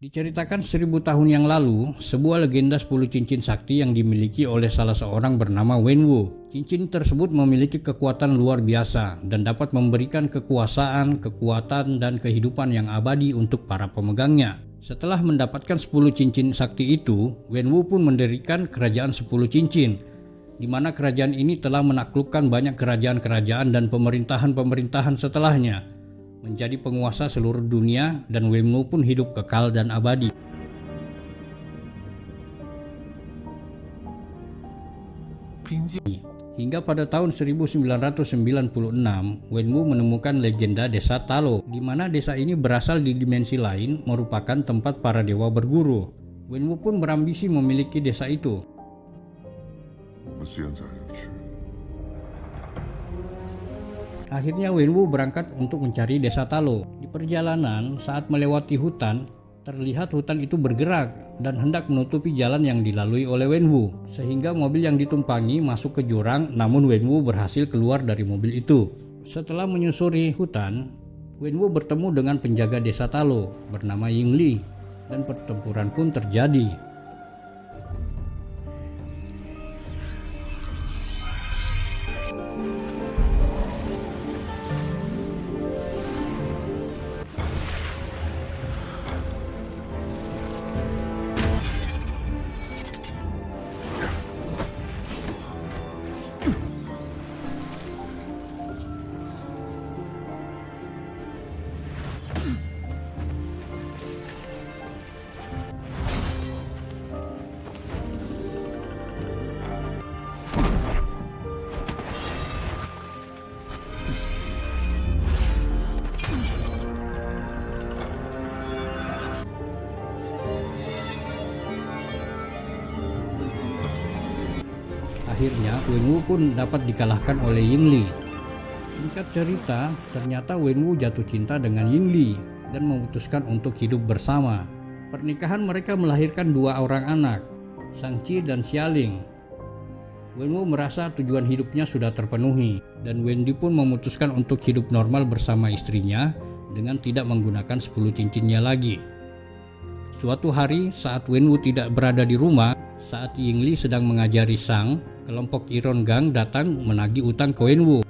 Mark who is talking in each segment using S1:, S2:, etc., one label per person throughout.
S1: Diceritakan 1000 tahun yang lalu, sebuah legenda 10 cincin sakti yang dimiliki oleh salah seorang bernama Wenwu. Cincin tersebut memiliki kekuatan luar biasa dan dapat memberikan kekuasaan, kekuatan, dan kehidupan yang abadi untuk para pemegangnya. Setelah mendapatkan 10 cincin sakti itu, Wenwu pun mendirikan kerajaan 10 cincin, di mana kerajaan ini telah menaklukkan banyak kerajaan-kerajaan dan pemerintahan-pemerintahan setelahnya, menjadi penguasa seluruh dunia, dan Wenwu pun hidup kekal dan abadi. Hingga pada tahun 1996, Wenwu menemukan legenda desa Talo, di mana desa ini berasal di dimensi lain, merupakan tempat para dewa berguru. Wenwu pun berambisi memiliki desa itu. Akhirnya Wenwu berangkat untuk mencari desa Talo. Di perjalanan, saat melewati hutan, terlihat hutan itu bergerak dan hendak menutupi jalan yang dilalui oleh Wenwu, sehingga mobil yang ditumpangi masuk ke jurang, namun Wenwu berhasil keluar dari mobil itu. Setelah menyusuri hutan, Wenwu bertemu dengan penjaga desa Talo bernama Yingli, dan pertempuran pun terjadi. Akhirnya Wenwu pun dapat dikalahkan oleh Yingli. Singkat cerita, ternyata Wenwu jatuh cinta dengan Yingli dan memutuskan untuk hidup bersama. Pernikahan mereka melahirkan 2 orang anak, Shangqi dan Xialing. Wenwu merasa tujuan hidupnya sudah terpenuhi, dan Wendy pun memutuskan untuk hidup normal bersama istrinya dengan tidak menggunakan 10 cincinnya lagi. Suatu hari saat Wenwu tidak berada di rumah, saat Yingli sedang mengajari Sang, kelompok Iron Gang datang menagih utang ke Wenwu.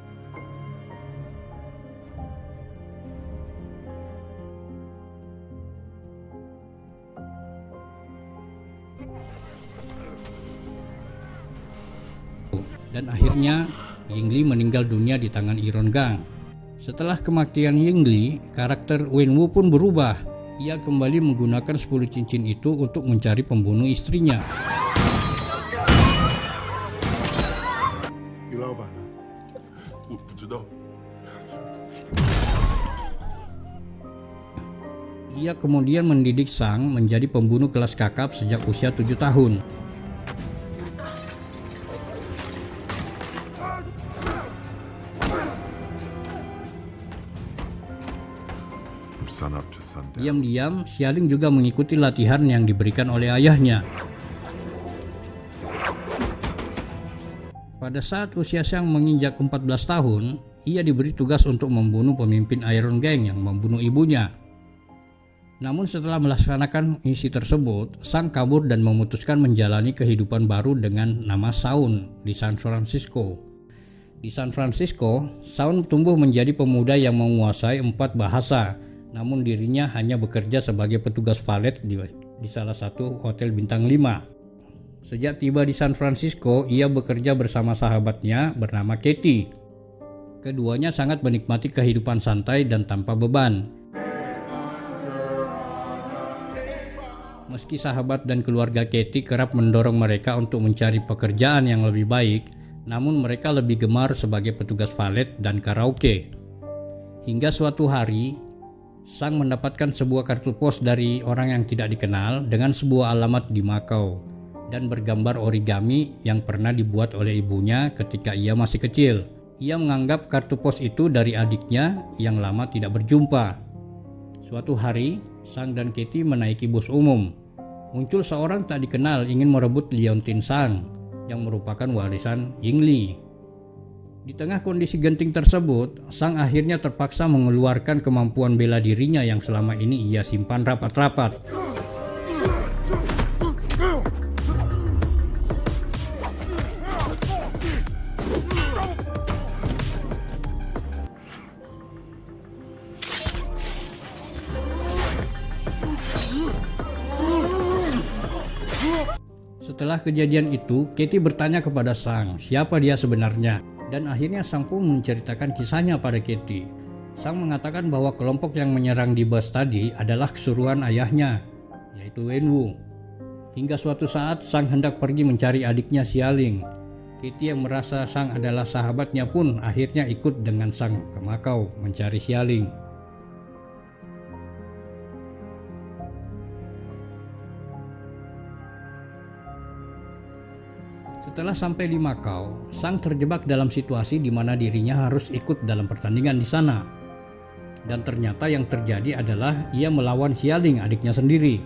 S1: Dan akhirnya Yingli meninggal dunia di tangan Iron Gang. Setelah kematian Yingli, karakter Wenwu pun berubah. Ia kembali menggunakan 10 cincin itu untuk mencari pembunuh istrinya. Ia kemudian mendidik Sang menjadi pembunuh kelas kakap sejak usia 7 tahun. Diam-diam, Xialing juga mengikuti latihan yang diberikan oleh ayahnya. Pada saat usia Sang menginjak 14 tahun, ia diberi tugas untuk membunuh pemimpin Iron Gang yang membunuh ibunya. Namun setelah melaksanakan misi tersebut, Sang kabur dan memutuskan menjalani kehidupan baru dengan nama Shaun di San Francisco. Di San Francisco, Shaun tumbuh menjadi pemuda yang menguasai 4 bahasa. Namun dirinya hanya bekerja sebagai petugas valet di salah satu hotel bintang 5. Sejak tiba di San Francisco, ia bekerja bersama sahabatnya bernama Katie. Keduanya sangat menikmati kehidupan santai dan tanpa beban. Meski sahabat dan keluarga Katie kerap mendorong mereka untuk mencari pekerjaan yang lebih baik, namun mereka lebih gemar sebagai petugas valet dan karaoke. Hingga suatu hari, Sang mendapatkan sebuah kartu pos dari orang yang tidak dikenal dengan sebuah alamat di Macau dan bergambar origami yang pernah dibuat oleh ibunya ketika ia masih kecil. Ia menganggap kartu pos itu dari adiknya yang lama tidak berjumpa. Suatu hari, Sang dan Katie menaiki bus umum. Muncul seorang tak dikenal ingin merebut Liontin Sang yang merupakan warisan Yingli. Di tengah kondisi genting tersebut, Sang akhirnya terpaksa mengeluarkan kemampuan bela dirinya yang selama ini ia simpan rapat-rapat. Setelah kejadian itu, Katie bertanya kepada Sang siapa dia sebenarnya, dan akhirnya Sang pun menceritakan kisahnya pada Katie. Sang mengatakan bahwa kelompok yang menyerang di bus tadi adalah kesuruhan ayahnya, yaitu Wenwu. Hingga suatu saat Sang hendak pergi mencari adiknya Xialing. Katie yang merasa Sang adalah sahabatnya pun akhirnya ikut dengan Sang ke Makau mencari Xialing. Setelah sampai di Makau, Sang terjebak dalam situasi di mana dirinya harus ikut dalam pertandingan di sana. Dan ternyata yang terjadi adalah ia melawan Xialing, adiknya sendiri.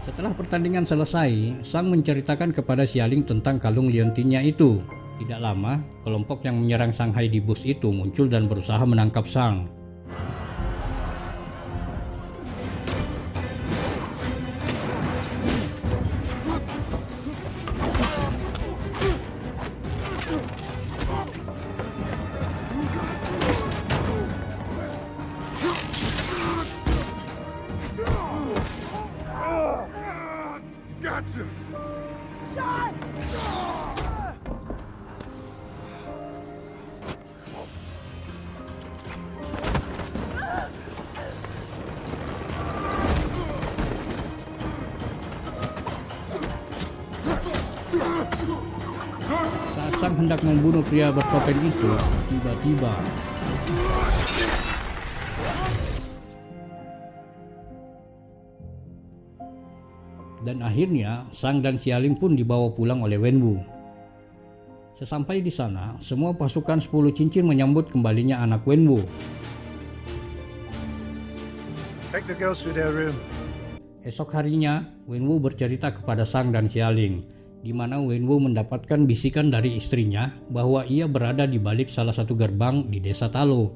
S1: Setelah pertandingan selesai, Sang menceritakan kepada Xialing tentang kalung liontinnya itu. Tidak lama, kelompok yang menyerang Shanghai di bus itu muncul dan berusaha menangkap Sang. Saat Sang hendak membunuh pria bertopeng itu, tiba-tiba dan akhirnya Sang dan Xialing pun dibawa pulang oleh Wenwu. Sesampai di sana, semua pasukan 10 cincin menyambut kembalinya anak Wenwu.
S2: Take the girls to their room.
S1: Esok harinya, Wenwu bercerita kepada Sang dan Xialing, di mana Wenwu mendapatkan bisikan dari istrinya bahwa ia berada di balik salah satu gerbang di desa Talo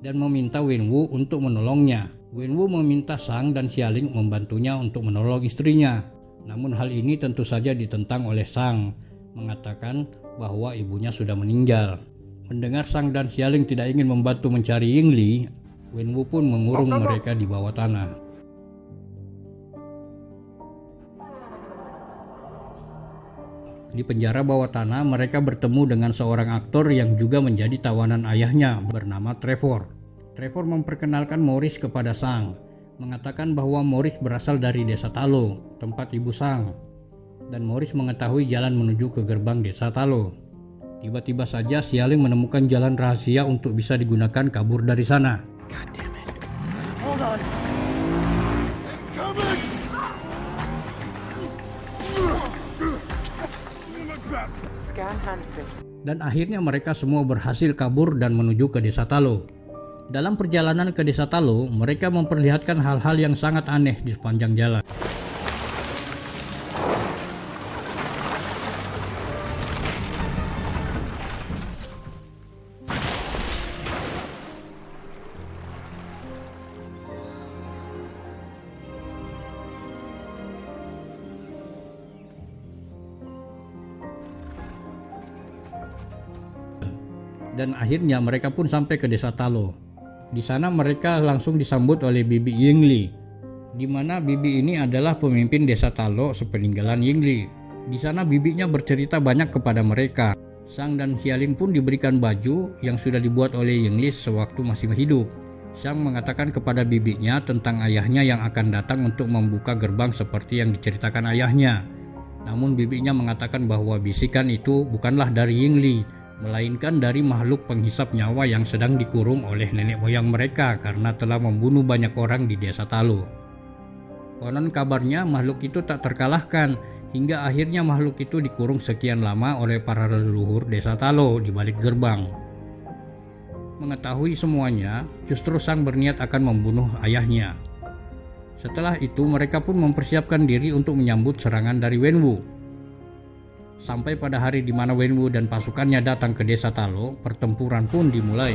S1: dan meminta Wenwu untuk menolongnya. Wenwu meminta Sang dan Xialing membantunya untuk menolong istrinya. Namun hal ini tentu saja ditentang oleh Sang, mengatakan bahwa ibunya sudah meninggal. Mendengar Sang dan Xialing tidak ingin membantu mencari Yingli, Wenwu pun mengurung mereka di bawah tanah. Di penjara bawah tanah, mereka bertemu dengan seorang aktor yang juga menjadi tawanan ayahnya bernama Trevor. Trevor memperkenalkan Morris kepada Sang, mengatakan bahwa Morris berasal dari desa Talo, tempat ibu Sang, dan Morris mengetahui jalan menuju ke gerbang desa Talo. Tiba-tiba saja Xialing menemukan jalan rahasia untuk bisa digunakan kabur dari sana.
S2: God damn it. Hold on.
S3: Scan handprint.
S1: Dan akhirnya mereka semua berhasil kabur dan menuju ke desa Talo. Dalam perjalanan ke desa Talo, mereka memperlihatkan hal-hal yang sangat aneh di sepanjang jalan. Dan akhirnya mereka pun sampai ke desa Talo. Di sana mereka langsung disambut oleh Bibi Yingli, di mana Bibi ini adalah pemimpin desa Talo sepeninggalan Yingli. Di sana bibinya bercerita banyak kepada mereka. Sang dan Xialing pun diberikan baju yang sudah dibuat oleh Yingli sewaktu masih hidup. Sang mengatakan kepada bibinya tentang ayahnya yang akan datang untuk membuka gerbang seperti yang diceritakan ayahnya. Namun bibinya mengatakan bahwa bisikan itu bukanlah dari Yingli, melainkan dari makhluk penghisap nyawa yang sedang dikurung oleh nenek moyang mereka karena telah membunuh banyak orang di desa Talo. Konon kabarnya makhluk itu tak terkalahkan hingga akhirnya makhluk itu dikurung sekian lama oleh para leluhur desa Talo di balik gerbang. Mengetahui semuanya, justru Sang berniat akan membunuh ayahnya. Setelah itu mereka pun mempersiapkan diri untuk menyambut serangan dari Wenwu. Sampai pada hari di mana Wenwu dan pasukannya datang ke desa Talo, pertempuran pun dimulai.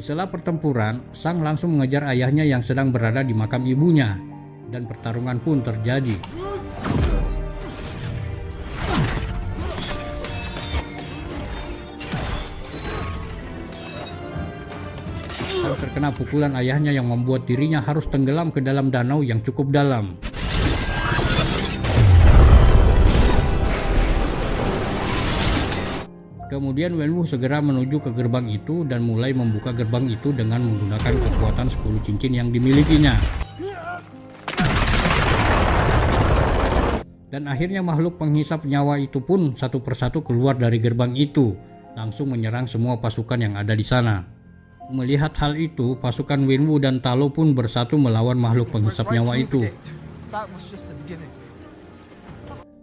S1: Setelah pertempuran, Sang langsung mengejar ayahnya yang sedang berada di makam ibunya, dan pertarungan pun terjadi. Sang terkena pukulan ayahnya yang membuat dirinya harus tenggelam ke dalam danau yang cukup dalam. Kemudian Wenwu segera menuju ke gerbang itu dan mulai membuka gerbang itu dengan menggunakan kekuatan 10 cincin yang dimilikinya. Dan akhirnya makhluk penghisap nyawa itu pun satu persatu keluar dari gerbang itu, langsung menyerang semua pasukan yang ada di sana. Melihat hal itu, pasukan Wenwu dan Talo pun bersatu melawan makhluk penghisap nyawa itu.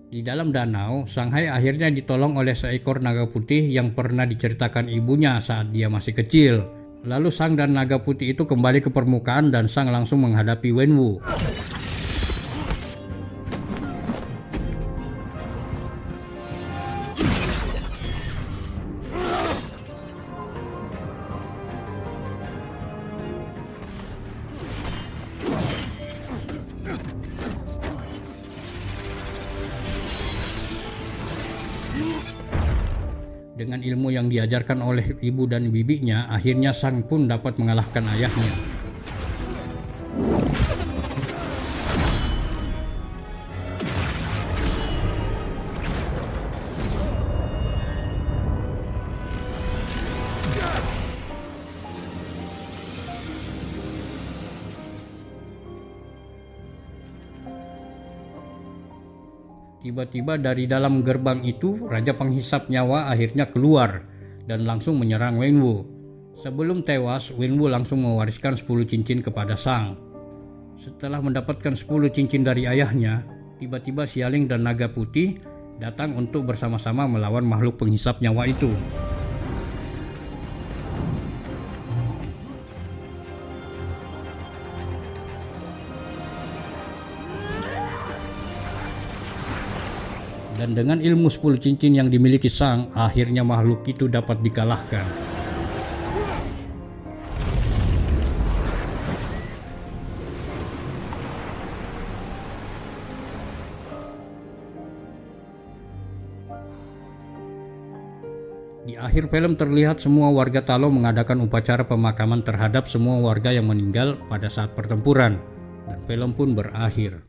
S1: Di dalam danau, Shanghai akhirnya ditolong oleh seekor naga putih yang pernah diceritakan ibunya saat dia masih kecil. Lalu Sang dan naga putih itu kembali ke permukaan dan Sang langsung menghadapi Wenwu. Dengan ilmu yang diajarkan oleh ibu dan bibinya, akhirnya Sang pun dapat mengalahkan ayahnya. Tiba-tiba dari dalam gerbang itu, Raja Penghisap Nyawa akhirnya keluar dan langsung menyerang Wenwu. Sebelum tewas, Wenwu langsung mewariskan 10 cincin kepada Sang. Setelah mendapatkan 10 cincin dari ayahnya, tiba-tiba Xialing dan Naga Putih datang untuk bersama-sama melawan makhluk penghisap nyawa itu. Dan dengan ilmu 10 cincin yang dimiliki Sang, akhirnya makhluk itu dapat dikalahkan. Di akhir film terlihat semua warga Talo mengadakan upacara pemakaman terhadap semua warga yang meninggal pada saat pertempuran, dan film pun berakhir.